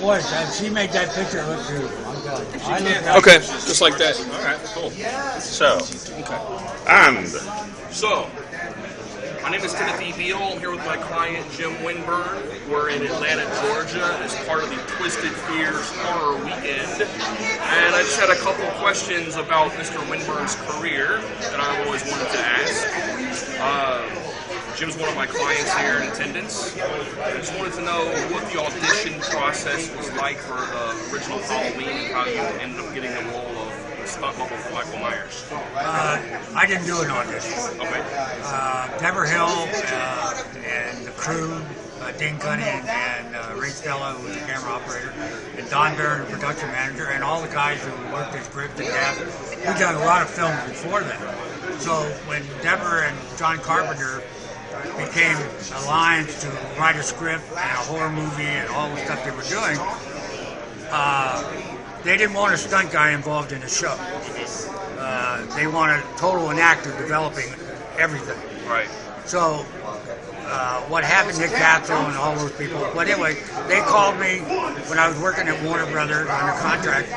voice. She made that picture look good. I'm done. Okay, just like that. All right, cool. So, And So, my name is Timothy Beal. I'm here with my client, Jim Winburn. We're in Atlanta, Georgia, as part of the Twisted Fears Horror Weekend. And I just had a couple questions about Mr. Winburn's career that I've always wanted to ask. Jim's one of my clients here in attendance. I just wanted to know what the audition process was like for the original Halloween and how you ended up getting the role of the stunt double for Michael Myers. I didn't do an audition. Okay. Deborah Hill and the crew, Dean Cunningham and Ray Stella, who was the camera operator, and Don Barron, the production manager, and all the guys who worked as script and cast. We've done a lot of films before that. So when Deborah and John Carpenter became alliance to write a script and a horror movie and all the stuff they were doing, they didn't want a stunt guy involved in the show. They wanted an actor developing everything. Right. So what happened, Nick Castle and all those people. But anyway, they called me when I was working at Warner Brothers under contract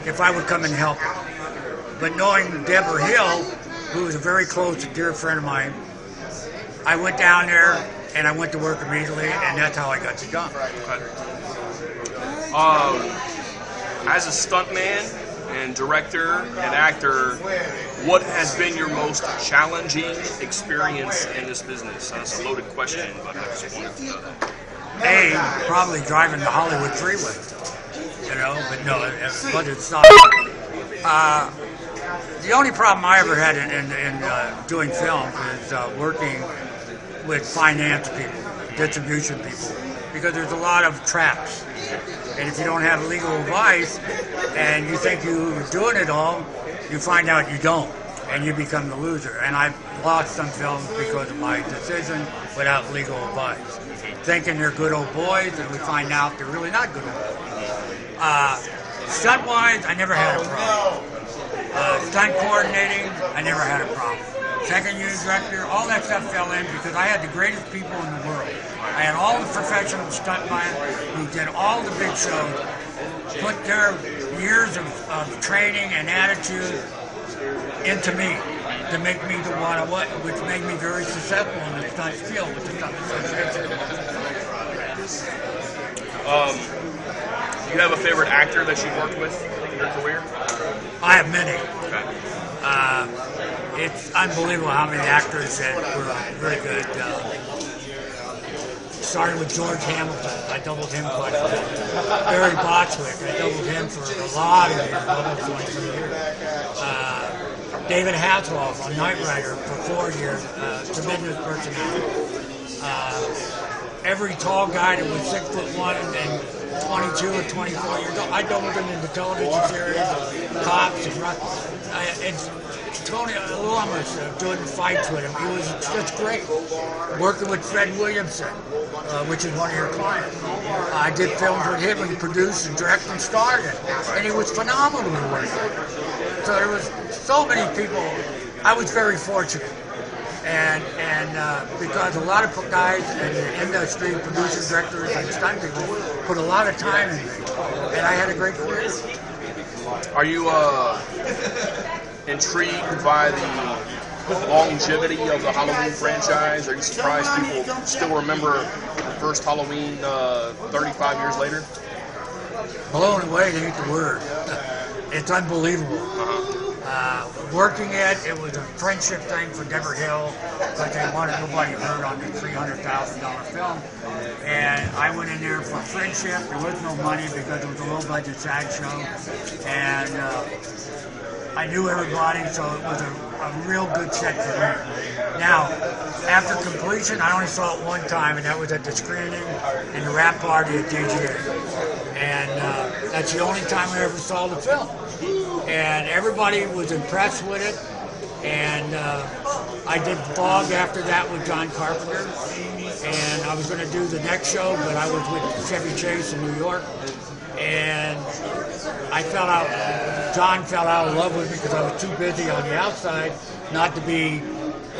if I would come and help them. But knowing Deborah Hill, who was a very close and dear friend of mine, I went down there and I went to work immediately, and that's how I got the job. As a stuntman and director and actor, what has been your most challenging experience in this business? That's a loaded question, but I just wanted to know. Probably driving the Hollywood freeway, but no, but it's not. The only problem I ever had in doing film is working with finance people, distribution people, because there's a lot of traps. And if you don't have legal advice and you think you're doing it all, you find out you don't, and you become the loser. And I've lost some films because of my decision without legal advice. Thinking they're good old boys, and we find out they're really not good old boys. Stunt-wise, I never had a problem. Stunt coordinating, I never had a problem. Second unit director, all that stuff fell in because I had the greatest people in the world. I had all the professional stuntmen who did all the big shows, put their years of training and attitude into me to make me the one I was, which made me very successful in the stunt field with the stunt association. Do you have a favorite actor that you've worked with in your career? I have many. Okay. It's unbelievable how many actors that were very good. Starting with George Hamilton, I doubled him quite a bit. Barry Botchwick, I doubled him for a lot of years, almost 23 years. David Hasselhoff on Knight Rider for 4 years, tremendous personality. Every tall guy that was 6'1" and 22 or 24 years old, I doubled him in the television series, Cops and it's Tony Lamas doing fights with him. He was just great. Working with Fred Williamson, which is one of your clients. I did films with him and produced and directed and starred in, and he was phenomenal to work with. So there was so many people. I was very fortunate. And because a lot of guys in the industry, producers, directors, and stunt people put a lot of time in me, and I had a great career. Are you intrigued by the longevity of the Halloween franchise? Are you surprised people still remember the first Halloween 35 years later? Blown away ain't the word. It's unbelievable. Working it was a friendship thing for Deborah Hill, but they wanted nobody hurt on the $300,000 film. And I went in there for friendship. There was no money because it was a low-budget SAG show. And I knew everybody, so it was a real good check for me. Now, after completion, I only saw it one time, and that was at the screening and the wrap party at DGA. And that's the only time I ever saw the film. And everybody was impressed with it. And I did Fog after that with John Carpenter. And I was going to do the next show, but I was with Chevy Chase in New York. And John fell out of love with me because I was too busy on the outside not to be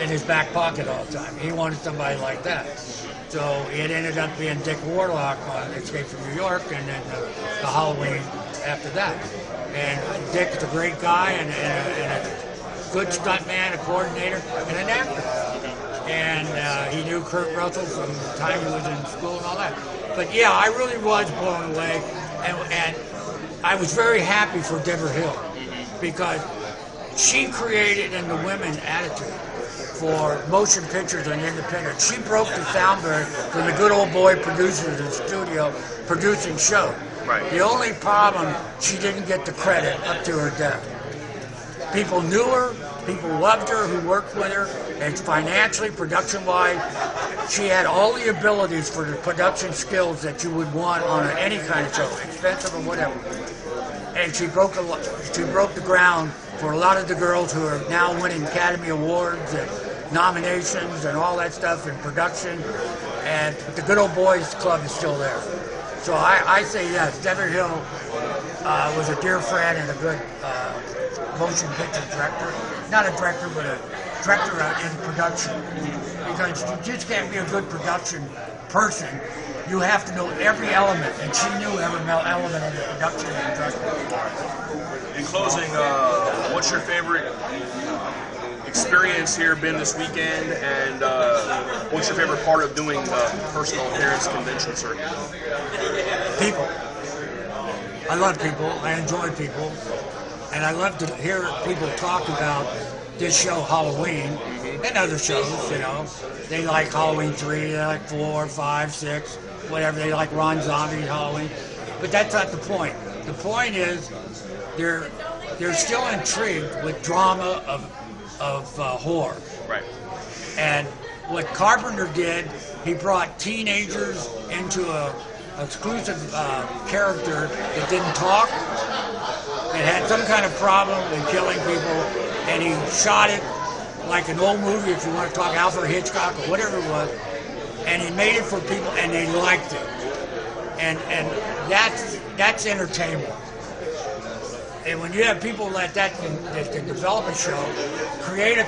in his back pocket all the time. He wanted somebody like that. So it ended up being Dick Warlock on Escape from New York, and then the Halloween after that. And Dick is a great guy and a good stuntman, a coordinator, and an actor. And he knew Kurt Russell from the time he was in school and all that. But yeah, I really was blown away, and I was very happy for Deborah Hill because she created in the women attitude for motion pictures and independent. She broke the sound barrier for the good old boy producers in studio producing shows. Right. The only problem, she didn't get the credit up to her death. People knew her, people loved her who worked with her, and financially, production-wise, she had all the abilities for the production skills that you would want on any kind of show, expensive or whatever. And she broke the ground for a lot of the girls who are now winning Academy Awards and nominations and all that stuff in production. And the Good Old Boys Club is still there. So I say yes, Deborah Hill was a dear friend and a good motion picture director. Not a director, but a director in production. Because you just can't be a good production person. You have to know every element, and she knew every element of the production and directing. In closing, what's your favorite experience here been this weekend, and what's your favorite part of doing personal appearance convention circuit? People. I love people. I enjoy people. And I love to hear people talk about this show, Halloween, and other shows, you know. They like Halloween 3, they like 4, 5, 6, whatever. They like Ron Zombie's Halloween. But that's not the point. The point is they're still intrigued with drama of horror. Right. And what Carpenter did, he brought teenagers into a exclusive character that didn't talk, that had some kind of problem with killing people, and he shot it like an old movie, if you want to talk Alfred Hitchcock or whatever it was, and he made it for people, and they liked it. And that's entertainment. And when you have people like that can develop a show, create a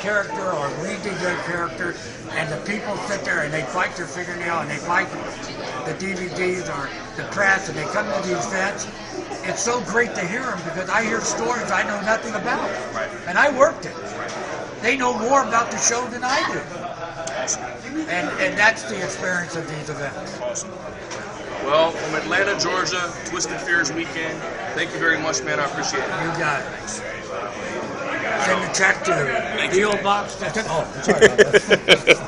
character or redo their character, and the people sit there and they bite their fingernail and they bite the DVDs or the press and they come to these events, it's so great to hear them because I hear stories I know nothing about. Right. And I worked it. They know more about the show than I do. Awesome. And that's the experience of these events. Awesome. Well, from Atlanta, Georgia, Twisted Fears weekend. Thank you very much, man. I appreciate it. You got it. Send the check to Thank the you. P.O. Box. Oh, sorry about that.